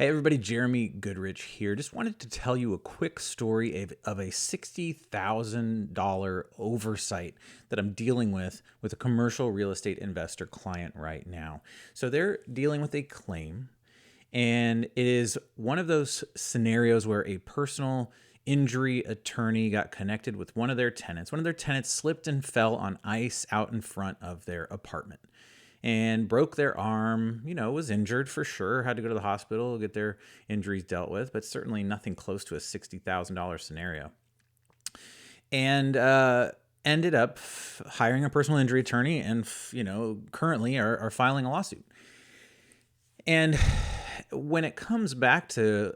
Hey everybody, Jeremy Goodrich here. Just wanted to tell you a quick story of a $60,000 oversight that I'm dealing with a commercial real estate investor client right now. So they're dealing with a claim, and it is one of those scenarios where a personal injury attorney got connected with one of their tenants. One of their tenants slipped and fell on ice out in front of their apartment and broke their arm, was injured for sure, had to go to the hospital, get their injuries dealt with, but certainly nothing close to a $60,000 scenario. And ended up hiring a personal injury attorney and, currently are filing a lawsuit. And when it comes back to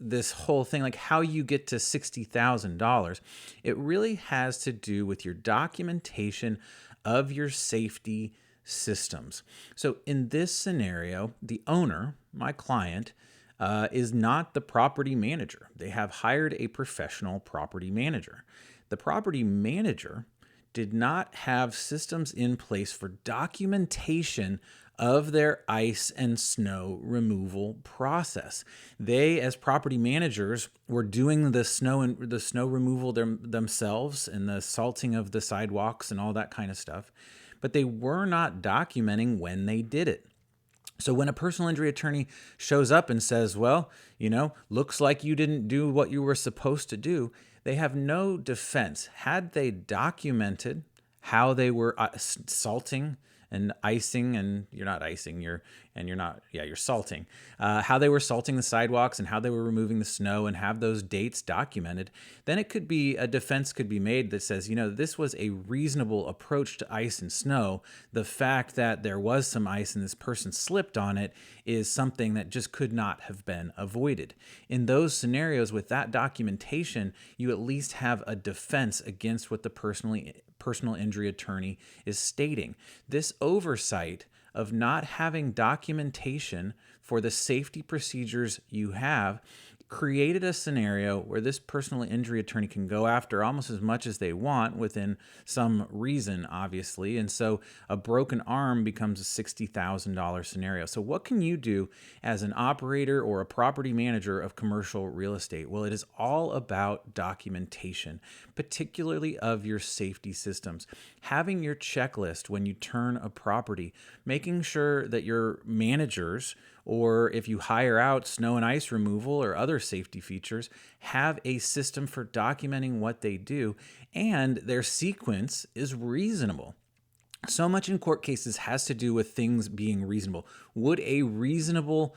this whole thing, like how you get to $60,000, it really has to do with your documentation of your safety systems. So in this scenario, the owner, my client, is not the property manager. They have hired a professional property manager. The property manager did not have systems in place for documentation of their ice and snow removal process. They, as property managers, were doing the snow removal themselves and the salting of the sidewalks and all that kind of stuff, but they were not documenting when they did it. So when a personal injury attorney shows up and says, well, looks like you didn't do what you were supposed to do, they have no defense. Had they documented how they were salting and icing, and you're not icing, you're salting, how they were salting the sidewalks and how they were removing the snow, and have those dates documented, then a defense could be made that says, this was a reasonable approach to ice and snow. The fact that there was some ice and this person slipped on it is something that just could not have been avoided. In those scenarios, with that documentation, you at least have a defense against what the personal injury attorney is stating. This oversight of not having documentation for the safety procedures you have created a scenario where this personal injury attorney can go after almost as much as they want within some reason, obviously. And so a broken arm becomes a $60,000 scenario. So what can you do as an operator or a property manager of commercial real estate? Well, it is all about documentation, particularly of your safety systems. Having your checklist when you turn a property, making sure that your managers, or if you hire out snow and ice removal or other safety features, have a system for documenting what they do, and their sequence is reasonable. So much in court cases has to do with things being reasonable. Would a reasonable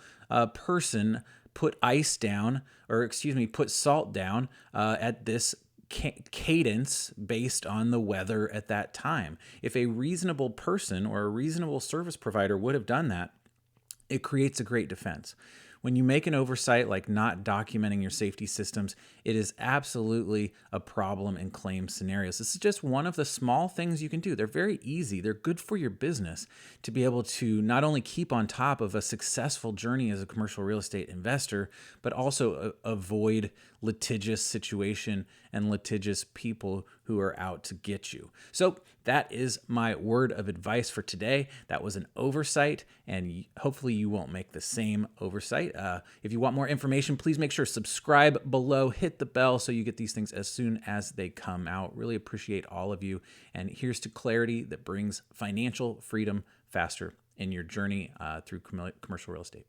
person put put salt down at this cadence based on the weather at that time? If a reasonable person or a reasonable service provider would have done that, it creates a great defense. When you make an oversight like not documenting your safety systems, it is absolutely a problem in claim scenarios. This is just one of the small things you can do. They're very easy. They're good for your business to be able to not only keep on top of a successful journey as a commercial real estate investor, but also avoid litigious situation and litigious people who are out to get you. So that is my word of advice for today. That was an oversight, and hopefully you won't make the same oversight. If you want more information, please make sure to subscribe below, hit the bell so you get these things as soon as they come out. Really appreciate all of you. And here's to clarity that brings financial freedom faster in your journey through commercial real estate.